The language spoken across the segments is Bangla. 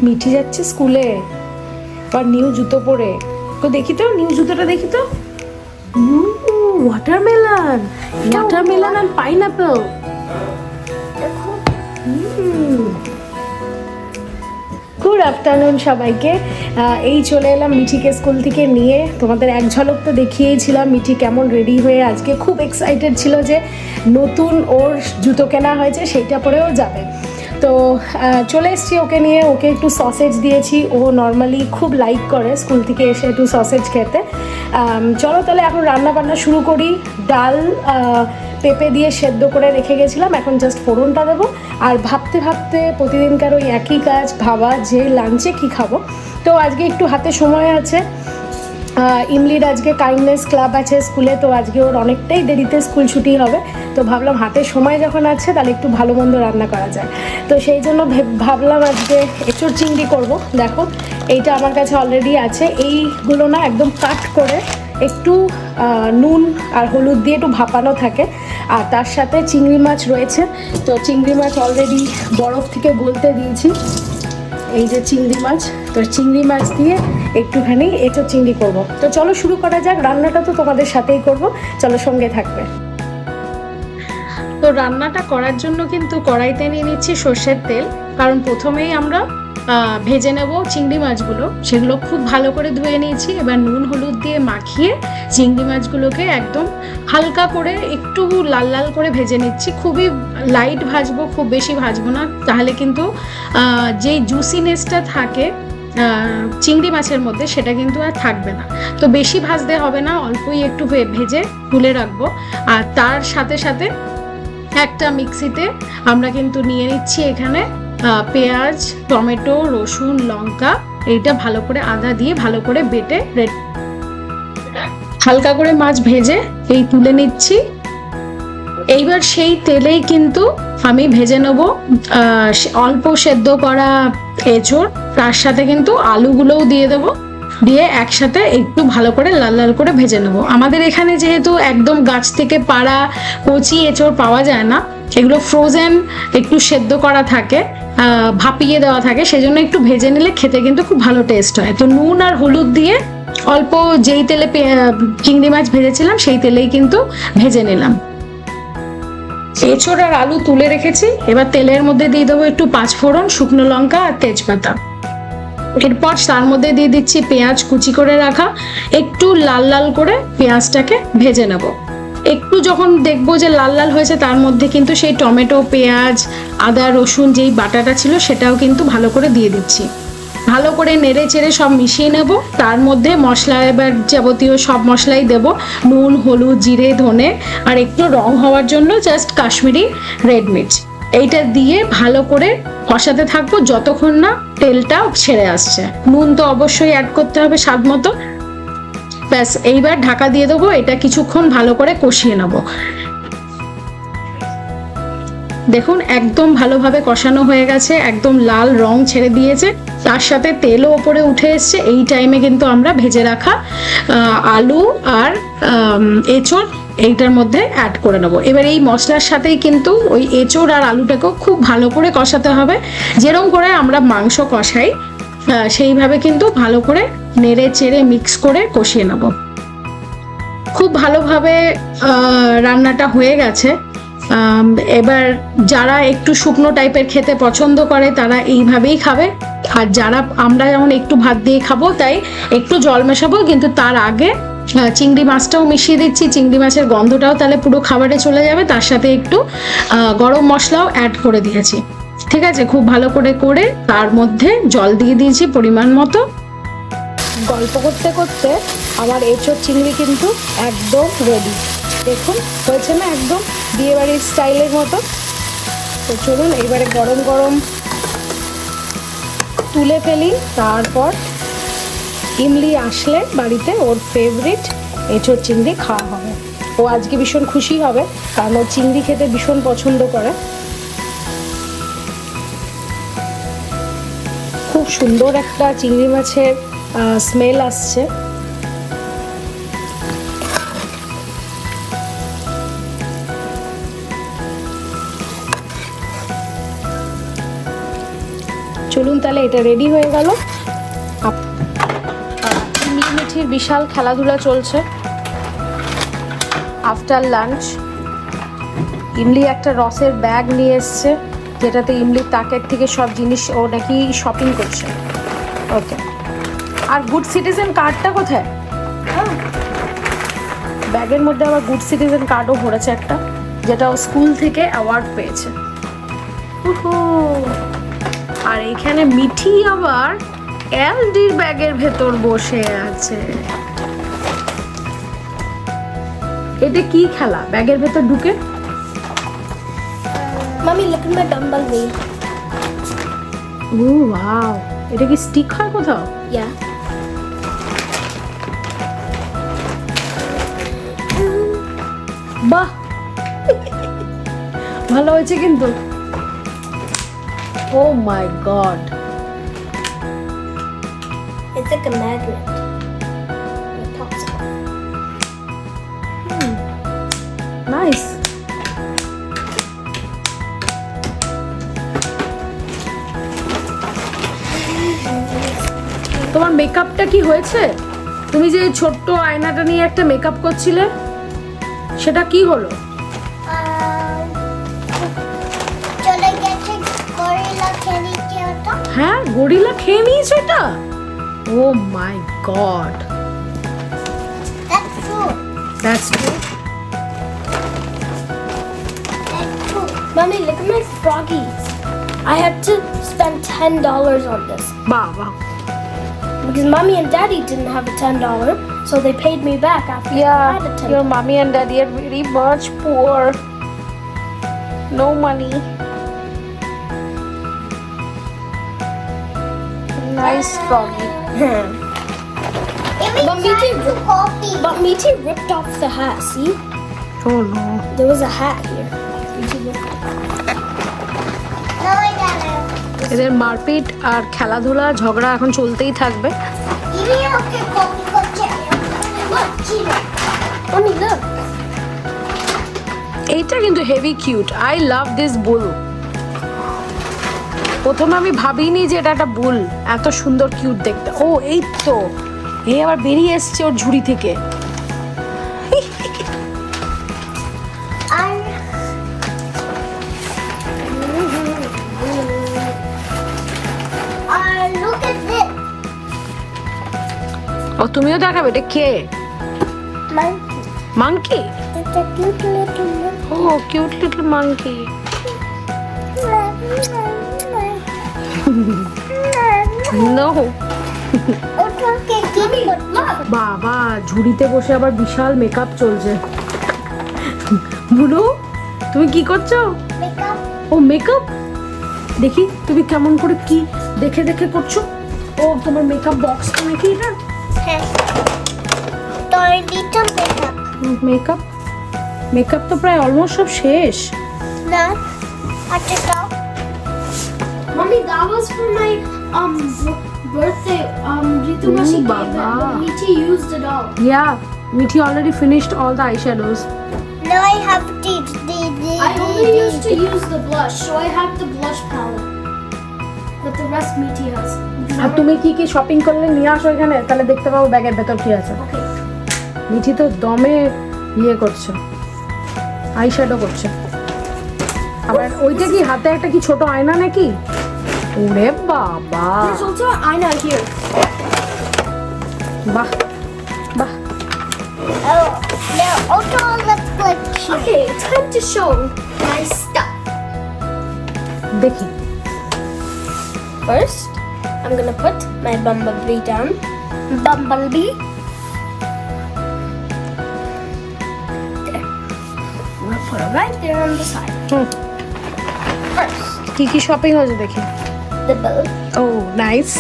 মিঠি যাচ্ছে স্কুলে আর নিউ জুতো পরে। তো দেখি তো নিউ জুতোটা দেখি তো। ওয়াটারমেলন, ওয়াটারমেলন আর পাইনাপেল। গুড আফটারনুন সবাইকে। এই চলে এলাম মিঠিকে স্কুল থেকে নিয়ে। তোমাদের এক ঝলক তো দেখিয়েছিলাম মিঠি কেমন রেডি হয়ে আজকে খুব এক্সাইটেড ছিল যে নতুন ওর জুতো কেনা হয়েছে সেইটা পরেও যাবে। তো চলে এসেছি ওকে নিয়ে। ওকে একটু সসেজ দিয়েছি, ও নর্মালি খুব লাইক করে স্কুল থেকে এসে একটু সসেজ খেতে। চলো তাহলে এখন রান্না বান্না শুরু করি। ডাল পেঁপে দিয়ে সেদ্ধ করে রেখে গেছিলাম, এখন জাস্ট ফোড়নটা দেবো। আর ভাবতে ভাবতে প্রতিদিনকার ওই একই কাজ, ভাবা যে লাঞ্চে কী খাবো। তো আজকে একটু হাতে সময় আছে। ইমলির আজকে কাইন্ডনেস ক্লাব আছে স্কুলে, তো আজকে ওর অনেকটাই দেরিতে স্কুল ছুটি হবে। তো ভাবলাম হাতে সময় যখন আছে তাহলে একটু ভালো মন্দ রান্না করা যায়। তো সেই জন্য ভাবলাম আজকে এঁচোড় চিংড়ি করব। দেখো এইটা আমার কাছে অলরেডি আছে। এইগুলো না একদম কাট করে একটু নুন আর হলুদ দিয়ে একটু ভাপানো থাকে। আর তার সাথে চিংড়ি মাছ রয়েছে। তো চিংড়ি মাছ অলরেডি বরফ থেকে গলতে দিয়েছি। এই যে চিংড়ি মাছ, তো চিংড়ি মাছ দিয়ে একটুখানি এঁচোড় চিংড়ি করব। তো চলো শুরু করা যাক। রান্নাটা তো তোমাদের সাথেই করব, চলো সঙ্গে থাকবে। তো রান্নাটা করার জন্য কিন্তু কড়াইতে নিয়ে নিচ্ছি সর্ষের তেল, কারণ প্রথমেই আমরা ভেজে নেব চিংড়ি মাছগুলো। সেগুলো খুব ভালো করে ধুয়ে নিয়েছি। এবার নুন হলুদ দিয়ে মাখিয়ে চিংড়ি মাছগুলোকে একদম হালকা করে একটু লাল লাল করে ভেজে নিচ্ছি। খুবই লাইট ভাজবো, খুব বেশি ভাজবো না, তাহলে কিন্তু যেই জুসিনেসটা থাকে চিংড়ি মাছের মধ্যে সেটা কিন্তু আর থাকবে না। তো বেশি ভাজতে হবে না, অল্পই একটু ভেজে তুলে রাখবো। আর তার সাথে সাথে একটা মিক্সিতে আমরা কিন্তু নিয়ে নিচ্ছি এখানে পেঁয়াজ, টমেটো, রসুন, লঙ্কা। এইটা ভালো করে আদা দিয়ে ভালো করে বেটে হালকা করে মাছ ভেজে এই তুলে নিচ্ছি। এইবার সেই তেলেই কিন্তু আমি ভেজে নেব অল্প সেদ্ধ করা এঁচোড়। তার সাথে কিন্তু আলুগুলোও দিয়ে দেবো, দিয়ে একসাথে একটু ভালো করে লাল লাল করে ভেজে নেব। আমাদের এখানে যেহেতু একদম গাছ থেকে পাড়া কচি এঁচোড় পাওয়া যায় না, এগুলো ফ্রোজেন একটু সেদ্ধ করা থাকে, ভাপিয়ে দেওয়া থাকে, সেজন্য একটু ভেজে নিলে খেতে কিন্তু খুব ভালো টেস্ট হয়। তো নুন আর হলুদ দিয়ে অল্প যেই তেলে চিংড়ি মাছ ভেজেছিলাম সেই তেলেই কিন্তু ভেজে নিলাম। এঁচোড় আর আলু তুলে রেখেছি। এবার তেলের মধ্যে দিয়ে দেবো একটু পাঁচফোড়ন, শুকনো লঙ্কা আর তেজপাতা। এরপর তার মধ্যে দিয়ে দিচ্ছি পেঁয়াজ কুচি করে রাখা। একটু লাল লাল করে পেঁয়াজটাকে ভেজে নেব। একটু যখন দেখবো যে লাল লাল হয়েছে তার মধ্যে কিন্তু সেই টমেটো, পেঁয়াজ, আদা, রসুন যেই বাটাটা ছিল সেটাও কিন্তু ভালো করে দিয়ে দিচ্ছি। ভালো করে নেড়ে চেড়ে সব মিশিয়ে নেব। তার মধ্যে মশলা এবার যাবতীয় সব মশলাই দেব, নুন, হলুদ, জিরে, ধনে আর একটু রং হওয়ার জন্য জাস্ট কাশ্মীরি রেড মির্চ। এইটা দিয়ে ভালো করে কষাতে থাকবো যতক্ষণ না তেলটা ছেড়ে আসছে। নুন তো অবশ্যই অ্যাড করতে হবে স্বাদ মতো। ব্যাস, এইবার ঢাকা দিয়ে দেবো। এটা কিছুক্ষণ ভালো করে কষিয়ে নেব। দেখুন একদম ভালোভাবে কষানো হয়ে গেছে, একদম লাল রং ছেড়ে দিয়েছে, তার সাথে তেলও ওপরে উঠে এসছে। এই টাইমে কিন্তু আমরা ভেজে রাখা আলু আর এঁচোড় এইটার মধ্যে অ্যাড করে নেবো। এবার এই মশলার সাথেই কিন্তু ওই এঁচোড় আর আলুটাকেও খুব ভালো করে কষাতে হবে, যেরকম করে আমরা মাংস কষাই সেইভাবে কিন্তু ভালো করে নেড়ে চেড়ে মিক্স করে কষিয়ে নেব। খুব ভালোভাবে রান্নাটা হয়ে গেছে। এবার যারা একটু শুকনো টাইপের খেতে পছন্দ করে তারা এইভাবেই খাবে। আর যারা আমরা যেমন একটু ভাত দিয়ে খাবো তাই একটু জল মেশাবো, কিন্তু তার আগে চিংড়ি মাছটাও মিশিয়ে দিচ্ছি। চিংড়ি মাছের গন্ধটাও তাহলে পুরো খাবারে চলে যাবে। তার সাথে একটু গরম মশলাও অ্যাড করে দিয়েছি। ঠিক আছে, খুব ভালো করে করে তার মধ্যে জল দিয়ে দিয়েছি পরিমাণ মতো। গল্প করতে করতে আমার এঁচোড় চিংড়ি কিন্তু একদম রেডি। দেখুন হয়েছে না, একদম বিয়েবাড়ির স্টাইলের মতো। তো চলুন এবারে গরম গরম তুলে ফেলি। তারপর ইমলি আসলে বাড়িতে ওর ফেভারিট এঁচোড় চিংড়ি খাওয়া হবে। ও আজকে ভীষণ খুশি হবে, কারণ ও চিংড়ি খেতে ভীষণ পছন্দ করে। খুব সুন্দর একটা চিংড়ি মাছের স্মেল আসছে। চলুন তাহলে এটা রেডি হয়ে গেল। ইমলি মিঠির বিশাল খেলাধুলা চলছে আফটার লাঞ্চ। ইমলি একটা রসের ব্যাগ নিয়ে এসছে, যেটাতে ইমলির তাকের থেকে সব জিনিস ও নাকি শপিং করছে। ওকে, আর গুড সিটিজেন কার্ডটা কোথায়? ব্যাগের মধ্যে আবার গুড সিটিজেন কার্ডও ভরেছে একটা, যেটা ও স্কুল থেকে অ্যাওয়ার্ড পেয়েছে। আর এখানে মিঠি আবার এলডির ব্যাগের ভেতর বসে আছে। এটা কি খেলা ব্যাগের ভেতর ঢুকে? Mommy, look at my bumblebee. Oh wow, এটা কি স্টিক হয় কোথাও? Yeah. বাহ, ভালো হয়েছে কিন্তু। Oh my god, It's like a magnet. It pops up. Nice. তোমার মেকআপটা কি হয়েছে? তুমি যে ছোট্ট আয়নাটা নিয়ে একটা মেকআপ করছিলে, সেটা কি হলো? চলে গেছে গরিলা খেয়ে নিচ্ছে ওটা। হ্যাঁ, গরিলা খেয়ে নিয়েছে এটা? Oh my god, That's true. That's true. That's true. Mommy, look at my froggies. I had to spend $10 on this বাহ বাহ। because Mommy and Daddy didn't have a $10, so they paid me back after I Yeah, had a $10. your mommy and daddy are very much poor. No money. Nice froggy. But Meaty ripped off the hat. See, Oh no. there was a hat here. Meaty ripped it. No, I got it. এদের মারপিট আর খেলাধুলা ঝগড়া এখন চলতেই থাকবে। Mommy, look. এইটা কিন্তু heavy cute. I love this bull. প্রথমে আমি ভাবিনি যে এটা একটা বুল, এত সুন্দর কিউট দেখতে। ও এই তো, এই আবার বেরিয়ে এসছে ওর ঝুড়ি থেকে। Look at this. ও তুমিও দেখাবে? এটা কে? Monkey. Monkey? It's a cute little monkey. Oh cute little monkey. No. বাবা, ঝুড়িতে বসে আবার বিশাল মেকআপ চলছে। বুলু, তুমি কি করছো? ও মেকআপ, দেখি তুমি কেমন করে কি দেখে দেখে করছো। ও তোমার মেকআপ বক্সটা নাকি এটা? মেকআপ মেকআপ তো প্রায় অলমোস্ট সব শেষ। Mommy, that was for my birthday. Ritu Ooh, Mashi gave Baba. it, but Meaty used it all. Yeah, Mithi already finished all the eyeshadows. No, I have the I only used to use the blush, so I have the blush palette. But the rest Meaty has. আর তুমি কি কি শপিং করলে নিয়ে আসো এখানে, তাহলে দেখতে পাবো ব্যাগের ভেতর কি আছে। Okay. মিঠি তো দমে ইয়ে করছে, আইশ্যাডো করছে। আবার ওইটা কি হাতে একটা কি ছোট আয়না নাকি? ওরে বাবা, There's also an eyeliner here. বাহ বাহ। Oh, no, also looks like cute. Okay, time to show my stuff. দেখি। First, I'm gonna put my bumblebee down. Bumblebee. There. I'm gonna put it right there on the side. Hmm, First, কি কি শপিং হয়েছে দেখি। the bill. Oh nice.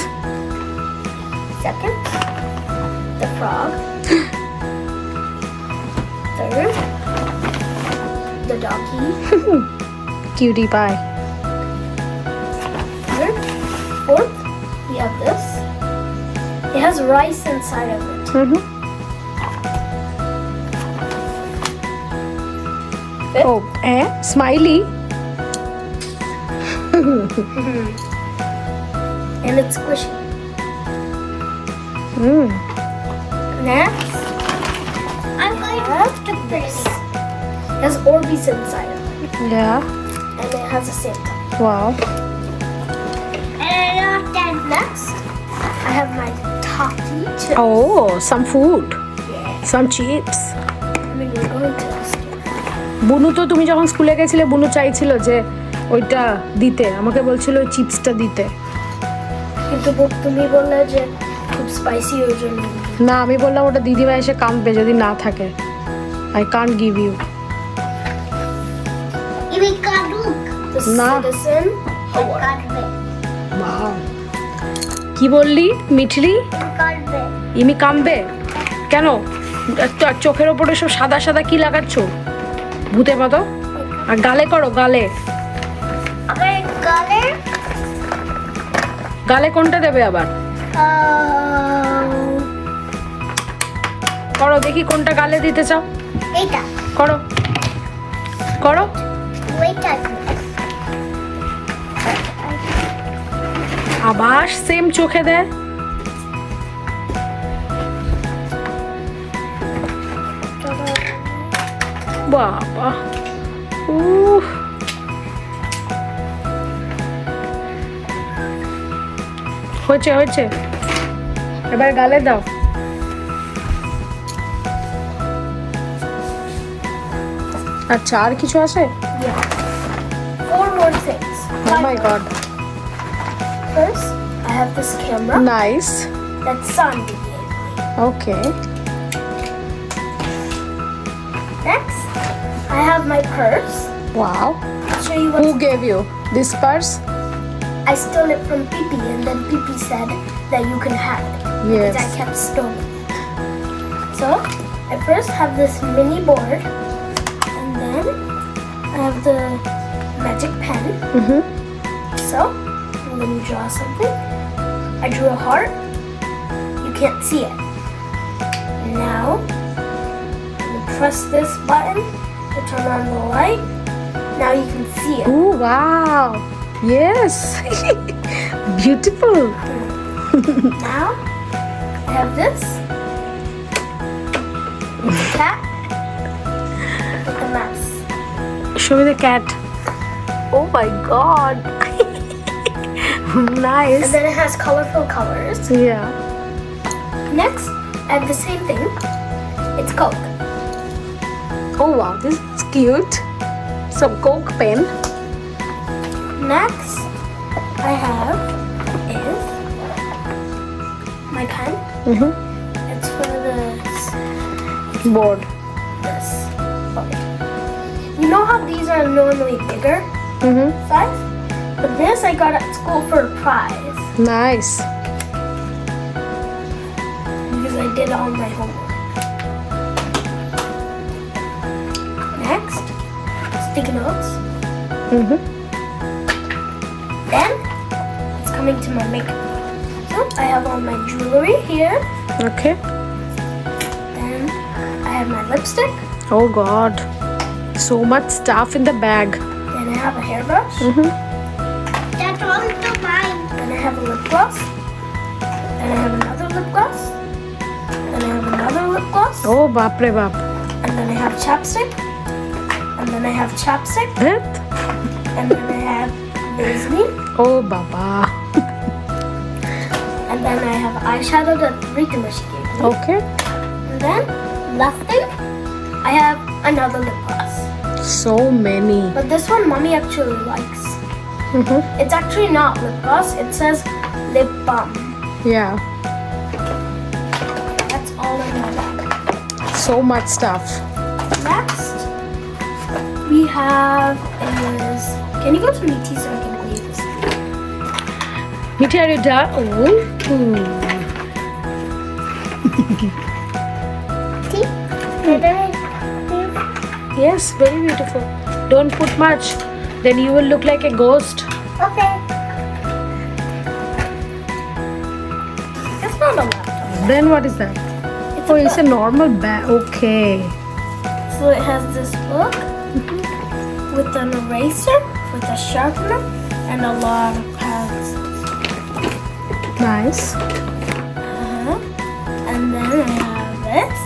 Second, the frog. Third, the doggy. Cutie pie. Third, fourth, we have this. It has rice inside of it. Oh smiley. and it's squishy. Mm. Next, I'm going to have the this. this. It has Orbeez inside of it, Yeah. and it has a Santa. Wow. And I love that. Next, I have my Toffee chips. Oh, some food. Yeah. Some chips. I mean, we're going to the store. বুনু তো তুমি যখন স্কুলে গেছিলে বুনু চাইছিল যে ওইটা দিতে, আমাকে বলছিল ওই চিপসটা দিতে। কিন্তু তুমি বললে যে খুব স্পাইসি ওই জন্য। না, আমি বললাম ওটা দিদিমা এসে কাঁদবে যদি না থাকে। I can't give you. Ibi kaduk. The না। Citizen Award. Kadbe. বাহ, কি বললি মিঠলি? Kadbe. ইমি কামবে কেন? চোখের ওপরে সব সাদা সাদা কি লাগাচ্ছ ভূতের মতো? আর গালে করো, গালে। আমার color. গালে কোনটা দেবে আবার? করো দেখি কোনটা গালে দিতে চাও। এইটা। করো করো। Wait a আবার সেম চোখে দেয়। বাবা, উহ, হয়েছে হয়েছে, এবার গালে দাও। আচ্ছা, আর কিছু আছে? Yeah. 4 more things. Oh my god, First, I have this camera nice. that Sandy gave me. Okay, Next, I have my purse. Wow. I'll show you who what gave you this purse? I stole it from Pippi, and then Pippi said that you can have it Yes. because I kept stealing it. So, I first have this mini board, and then I have the magic pen. Mm-hmm. So, I'm going to draw something. I drew a heart. You can't see it. Now, I'm going to press this button to turn on the light. Now you can see it. Oh, wow. Yes. Beautiful. Now, I have this cat with the mouse. Show me the cat. Oh my god. And Nice. then it has colorful colors. Yeah. Next, I have the same thing. It's Coke. Oh wow, this is cute. Some Coke pen. Next, I have is my pen. Mm-hmm. It's for Board. this. Okay. You know how these are normally bigger Mm-hmm. size? But this I got at school for a prize Nice. because I did all my homework. Next, sticky notes. Mm-hmm. Then it's coming to my makeup. So I have all my jewelry here. Okay. Then I have my lipstick. Oh god. So much stuff in the bag. Then I have a hairbrush. Mm-hmm. That's also mine. Then I have a lip gloss. Then I have another lip gloss. Then I have another lip gloss. Oh bapre bap. And then I have chapstick. And then I have chapstick. Beth? And then I have Vaseline. Oh baba. And then I have eyeshadow that Rika she gave me. Okay. And then last thing, I have another lip gloss. So many. But this one mommy actually likes. Mm-hmm. It's actually not lip gloss. It says lip balm. Yeah. That's all in my bag. So much stuff. Next, we have is. Can you go to Niti so I can clean this? Meet are you done? Oh. See? Yes, very beautiful. Don't put much. Then you will look like a ghost. Okay. It's not a laptop. Then what is that? Oh, it's a normal bag. Okay. So it has this book with an eraser, with a sharpener, and a lot of pencils. Nice. And then I have this.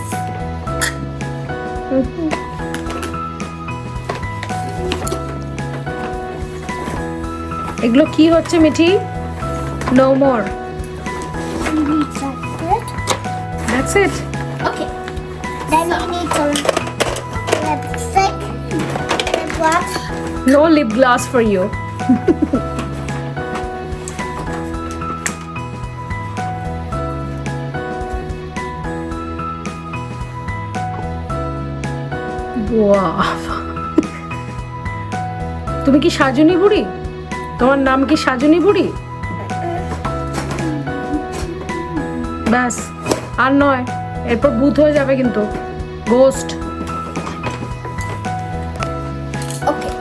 এগুলো কি হচ্ছে Mithi? No more. That's it. Okay. Then you need some lipstick, lip gloss. No lip gloss for you. তুমি কি সাজুনি বুড়ি? তোমার নাম কি সাজুনি বুড়ি? ব্যাস, আর নয়, এরপর ভূত হয়ে যাবে কিন্তু, ghost. Okay.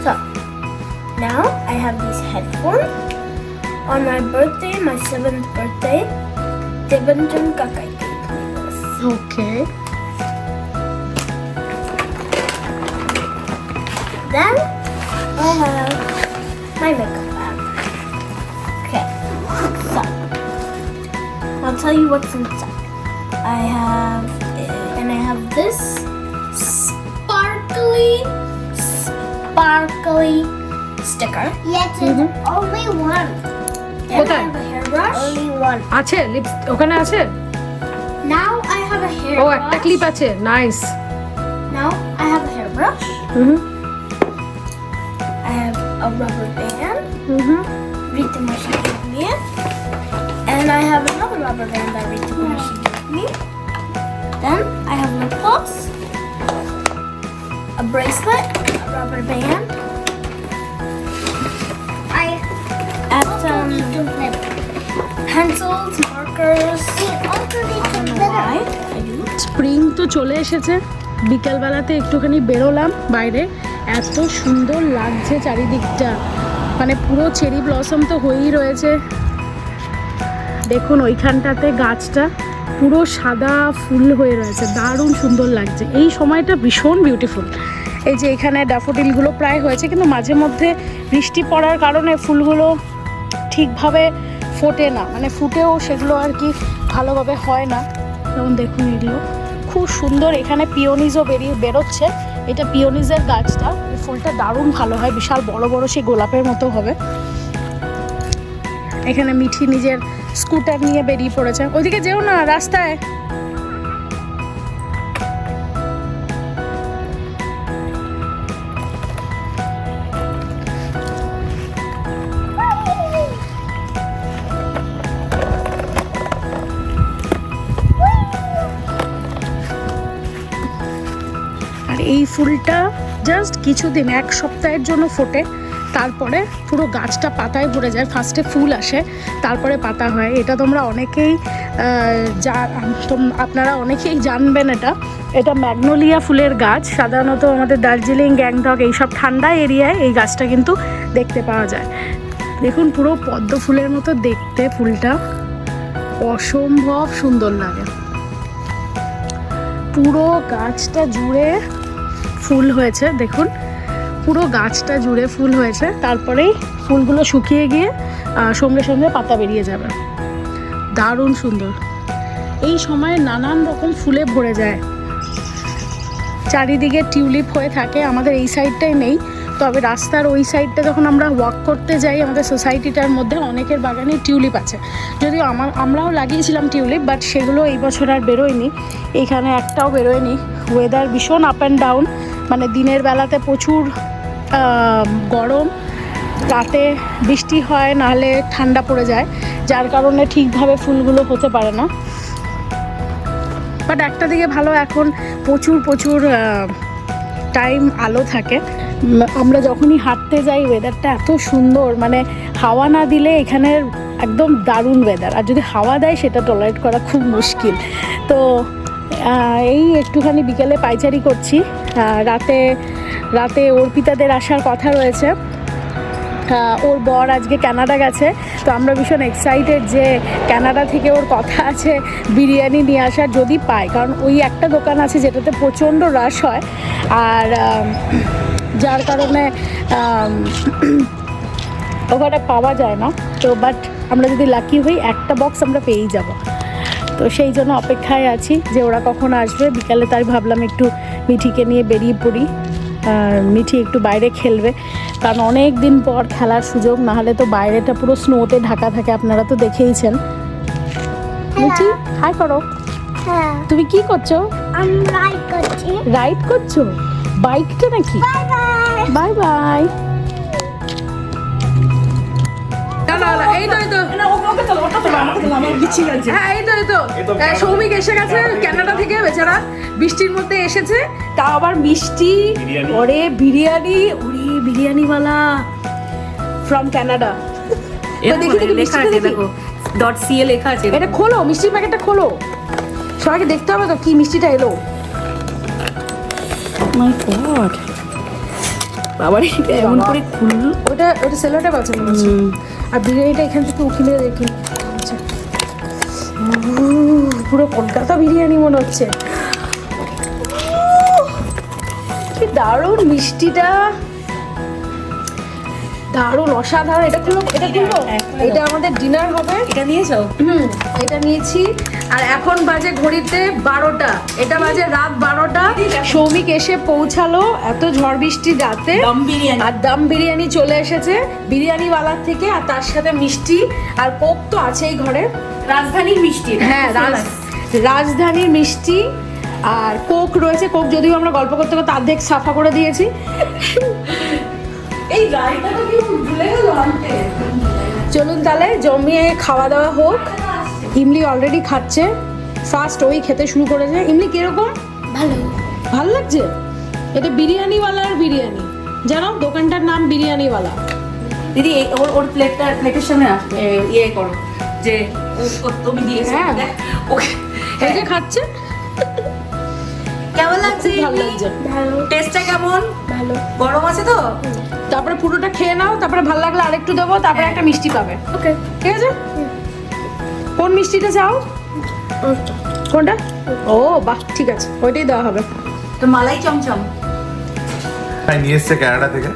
So now I have these headphones. On my birthday, my 7th birthday, Devanjan Kakai gave me this. Okay. Then I have my makeup bag. Okay, so I'll tell you what's inside. I have this sparkly sticker. Yes, it's only one. Then Okay. I have a hairbrush. Only one. আছে লিপস ওখানে আছে? Now I have a oh hairbrush. একটা ক্লিপ আছে, nice. Now I have a hairbrush. I have a rubber band. Rita Mashi gave me it. And I have another rubber band that Rita Mashi gave me. Then I have lip gloss, a bracelet, a rubber band. I And also some need to flip. pencils, markers. We also need I to don't know flip. why I do. Spring তো চলে এসেছে, বিকেলবেলাতে একটুখানি বেরোলাম বাইরে, এত সুন্দর লাগছে চারিদিকটা, মানে পুরো চেরি ব্লসম তো হয়েই রয়েছে। দেখুন ওইখানটাতে গাছটা পুরো সাদা ফুল হয়ে রয়েছে, দারুণ সুন্দর লাগছে। এই সময়টা ভীষণ বিউটিফুল। এই যে এখানে ড্যাফোডিলগুলো প্রায় হয়েছে, কিন্তু মাঝে মধ্যে বৃষ্টি পড়ার কারণে ফুলগুলো ঠিকভাবে ফোটে না, মানে ফুটেও সেগুলো আর কি ভালোভাবে হয় না। যেমন দেখুন এগুলো খুব সুন্দর। এখানে পিওনিজও বেরোচ্ছে, এটা পিওনিজের গাছটা। এই ফুলটা দারুণ ভালো হয়, বিশাল বড় বড় সেই গোলাপের মতো হবে। এখানে মিঠি নিজের স্কুটার নিয়ে বেরিয়ে পড়েছে। ওইদিকে যেও না, রাস্তায়। আর এই ফুলটা জাস্ট কিছুদিন, এক সপ্তাহের জন্য ফোটে, তারপরে পুরো গাছটা পাতায় ভরে যায়। ফার্স্টে ফুল আসে, তারপরে পাতা হয়। এটা তোমরা অনেকেই আপনারা অনেকেই জানবেন। এটা ম্যাগনোলিয়া ফুলের গাছ। সাধারণত আমাদের দার্জিলিং, গ্যাংটক এইসব ঠান্ডা এরিয়ায় এই গাছটা কিন্তু দেখতে পাওয়া যায়। দেখুন পুরো পদ্ম ফুলের মতো দেখতে ফুলটা, অসম্ভব সুন্দর লাগে। পুরো গাছটা জুড়ে ফুল হয়েছে, দেখুন পুরো গাছটা জুড়ে ফুল হয়েছে। তারপরেই ফুলগুলো শুকিয়ে গিয়ে সঙ্গে সঙ্গে পাতা বেরিয়ে যাবে, দারুণ সুন্দর। এই সময় নানান রকম ফুলে ভরে যায়, চারিদিকে টিউলিপ হয়ে থাকে। আমাদের এই সাইডটাই নেই, তবে রাস্তার ওই সাইডটা যখন আমরা ওয়াক করতে যাই, আমাদের সোসাইটিটার মধ্যে অনেকের বাগানে টিউলিপ আছে। যদিও আমরাও লাগিয়েছিলাম টিউলিপ, বাট সেগুলো এই বছর আর বেরোয়নি, এইখানে একটাও বেরোয়নি। ওয়েদার ভীষণ আপ অ্যান্ড ডাউন, মানে দিনের বেলাতে প্রচুর গরম, রাতে বৃষ্টি হয়, নাহলে ঠান্ডা পড়ে যায়, যার কারণে ঠিকভাবে ফুলগুলো হতে পারে না। বাট একটা দিকে ভালো, এখন প্রচুর টাইম আলো থাকে। আমরা যখনই হাঁটতে যাই ওয়েদারটা এত সুন্দর, মানে হাওয়া না দিলে এখানের একদম দারুণ ওয়েদার, আর যদি হাওয়া দেয় সেটা টলারেট করা খুব মুশকিল। তো এই একটুখানি বিকেলে পাইচারি করছি। রাতে অর্পিতাদের আসার কথা রয়েছে, ওর বর আজকে কানাডা গেছে, তো আমরা ভীষণ এক্সাইটেড যে কানাডা থেকে ওর কথা আছে বিরিয়ানি নিয়ে আসার, যদি পায়। কারণ ওই একটা দোকান আছে যেটাতে প্রচণ্ড রাশ হয়, আর যার কারণে ওখানে পাওয়া যায় না, তো বাট আমরা যদি লাকি হই একটা বক্স আমরা পেয়েই যাব। তো সেই জন্য অপেক্ষায় আছি যে ওরা কখন আসবে। বিকালে তাই ভাবলাম একটু মিঠিকে নিয়ে বেরিয়ে পড়ি, মিঠি একটু বাইরে খেলবে, কারণ অনেক দিন পর খেলার সুযোগ, না হলে তো বাইরেটা পুরো স্নোতে ঢাকা থাকে, আপনারা তো দেখেইছেন। মিঠি হাই করো। হ্যাঁ, তুমি কি করছো? আমি রাইড করছি। রাইড করছো বাইকটা নাকি? Bye bye. Bye bye. Soumik এসে গেছে কানাডা থেকে, বেচারা বৃষ্টির মধ্যে এসেছে, তাও আবার মিষ্টি, ওরে বিরিয়ানি, ওরে বিরিয়ানিওয়ালা ফ্রম কানাডা। দেখি দেখি মিষ্টিটা দেখি। .ca লেখা আছে। এটা খোলো, মিষ্টির প্যাকেটটা খোলো, সবাইকে দেখতে হবে তো কি মিষ্টিটা এলো। মাই গড, বাবারে এমন করে খুললো। ওটা সেলোটা আছে মনে হচ্ছে। আর বিরিয়ানিটা এখান থেকে উঠিয়ে দেখি, আচ্ছা পুরো কলকাতা বিরিয়ানি মনে হচ্ছে। কি দারুণ মিষ্টিটা, দারুণ অসাধারণ। এটা খুলবো, এটা খুলবো, এটা আমাদের ডিনার হবে। এটা নিয়েছো? এটা নিয়েছি। আর এখন বাজে ঘড়িতে 12টা, এটা বাজে রাত 12টা। সৌমিক এসে পৌঁছালো এত ঝড় বৃষ্টি রাতে, দম বিরিয়ানি। আর দম বিরিয়ানি চলে এসেছে বিরিয়ানিওয়ালার থেকে, আর তার সাথে মিষ্টি আর কোক তো আছেই ঘরে। রাজধানীর মিষ্টি এটা। হ্যাঁ, রাজধানীর মিষ্টি আর কোক রয়েছে। কোক যদিও আমরা গল্প করতে করতে অর্ধেক সাফা করে দিয়েছি। এই রায়তাটা কি ভুলে গেল আনতে? চলুন তাহলে জমিয়ে খাওয়া দাওয়া হোক। ইমলি অলরেডি খাচ্ছে, ফার্স্ট ওই খেতে শুরু করেছে। ইমলি কিরকম? ভালো। ভালো লাগছে? এটা বিরিয়ানিওয়ালার বিরিয়ানি, জানো দোকানটার নাম বিরিয়ানিওয়ালা। দিদি ওর প্লেটের সামনে ইয়ে করো, যে তুমি দিয়েছো। হ্যাঁ। দেখ ওকে এই যে খাচ্ছে, কেমন লাগছে? খুব ভালো লাগছে। ভালো। টেস্টটা কেমন? ভালো। গরম আছে তো? তারপরে পুরোটা খেয়ে নাও, তারপরে ভালো লাগলে আরেকটু দেবো, তারপরে একটা মিষ্টি পাবে। ওকে। ঠিক আছে? কোন মিষ্টিটা চাও? কোনটা? ও বাহ, ঠিক আছে, ওইটাই দেওয়া হবে। তো মালাই চমচম নিয়ে এসছে কানাডা থেকে।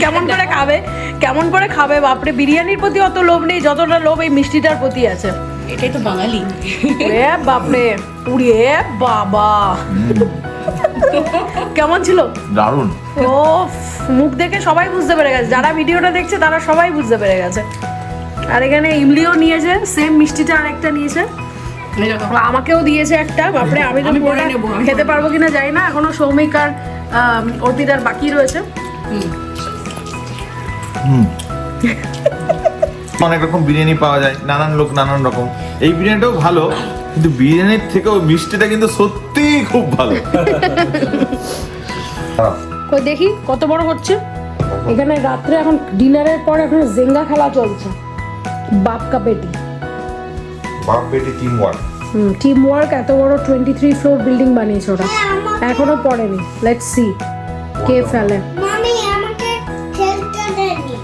কেমন করে খাবে, কেমন করে খাবে? বাপরে, বিরিয়ানির প্রতি অত লোভ নেই যতটা লোভ এই মিষ্টিটার প্রতি আছে। এটাই তো বাঙালি। এ বাপরে, উড়ে বাবা, কেমন ছিল? দারুণ। ও মুখ দেখে সবাই বুঝতে পেরে গেছে, যারা ভিডিওটা দেখছে তারা সবাই বুঝতে পেরে গেছে। আর এখানে ইমলিও নিয়েছে সেম মিষ্টিটা, আর একটা নিয়েছে, আমাকেও দিয়েছে একটা। বাপরে, আমি তো আমি পরে পুরোটা নেবো, আমি খেতে পারবো কিনা জানি না, এখনো সৌমিক আর অর্পিতার বাকি রয়েছে। অনেক রকম বিরিয়ানি পাওয়া যায়, নানান লোক নানান রকম। এই বিরিয়ানিটাও ভালো, কিন্তু বিরিয়ানির থেকেও মিষ্টিটা কিন্তু সত্যিই খুব ভালো। কই দেখি কত বড় হচ্ছে। এখানে রাত্রে এখন ডিনারের পর এখন জেঙ্গা খেলা চলছে, বাপ কা বেটি। বাপ বেটি টিম ওয়ার্ক। টিম ওয়ার্ক, এত বড় 23 ফ্লোর বিল্ডিং বানিয়েছে ওরা, এখনো পড়েনি। লেটস সি কে ফেলে। মামি আমাকে খেলতে দেয়নি।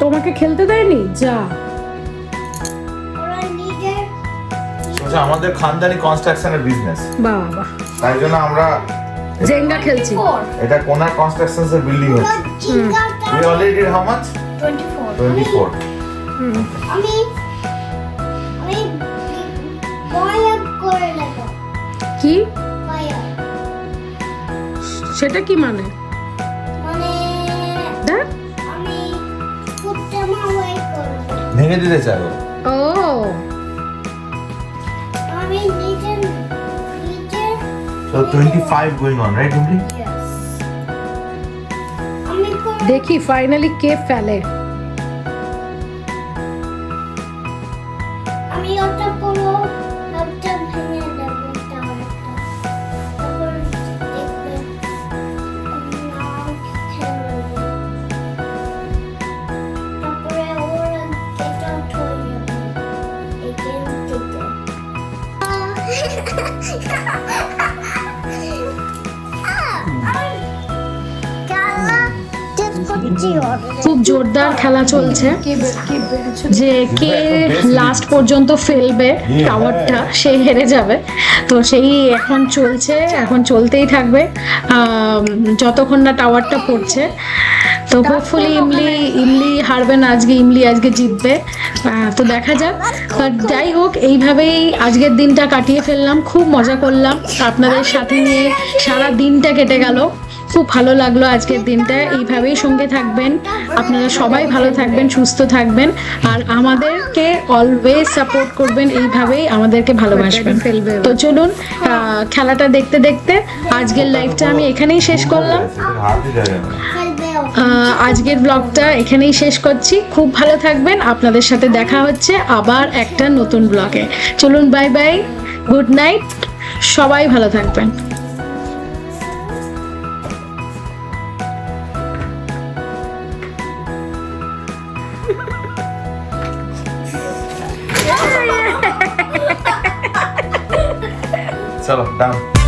তোমাকে খেলতে দেয়নি? যা, ওরা নিজের আমাদের খানদানি কনস্ট্রাকশনের বিজনেস, বাহ বাহ, তাই জন্য আমরা জেঙ্গা খেলছি। এটা কোনার কনস্ট্রাকশনস এর বিল্ডিং হচ্ছে। চিন্তাটা We already did how much? 24 24. আমি বয়াব করে নেব। কি বয়াব সেটা কি মানে? মানে দেখ, আমি ফুটটা মাওয়াই করব। ভেঙে দিতে চাই ও। ও আমি নিজে So 25 going on, right, Imli? yes আমি করব। দেখি ফাইনালি কে ফেলে। আমি ওটা পুরো ওটা ভেঙে দেব টাওয়ারটা। তারপর দেখবে নাও খেলবে। তারপরে ওরা গেট আউট হয়ে যাবে এই গেম থেকে। খুব জোরদার খেলা চলছে যে কে লাস্ট পর্যন্ত ফেলবে টাওয়ারটা, সে হেরে যাবে। তো সেই এখন চলছে, এখন চলতেই থাকবে যতক্ষণ না টাওয়ারটা পড়ছে। তো হোপফুলি ইমলি হারবে না আজকে, ইমলি আজকে জিতবে। তো দেখা যাক। বাট যাই হোক, এইভাবেই আজকের দিনটা কাটিয়ে ফেললাম, খুব মজা করলাম আপনাদের সাথে নিয়ে, সারা দিনটা কেটে গেল, খুব ভালো লাগলো আজকের দিনটা। এইভাবেই সঙ্গে থাকবেন, আপনারা সবাই ভালো থাকবেন, সুস্থ থাকবেন, আর আমাদেরকে অলওয়েজ সাপোর্ট করবেন, এইভাবেই আমাদেরকে ভালোবাসবেন। তো চলুন খেলাটা দেখতে দেখতে আজকের লাইভটা আমি এখানেই শেষ করলাম। আজকের ব্লগটা এখানেই শেষ করছি। খুব ভালো থাকবেন, আপনাদের সাথে দেখা হচ্ছে আবার একটা নতুন ব্লগে। চলুন, বাই বাই, গুড নাইট, সবাই ভালো থাকবেন। চলো ডান।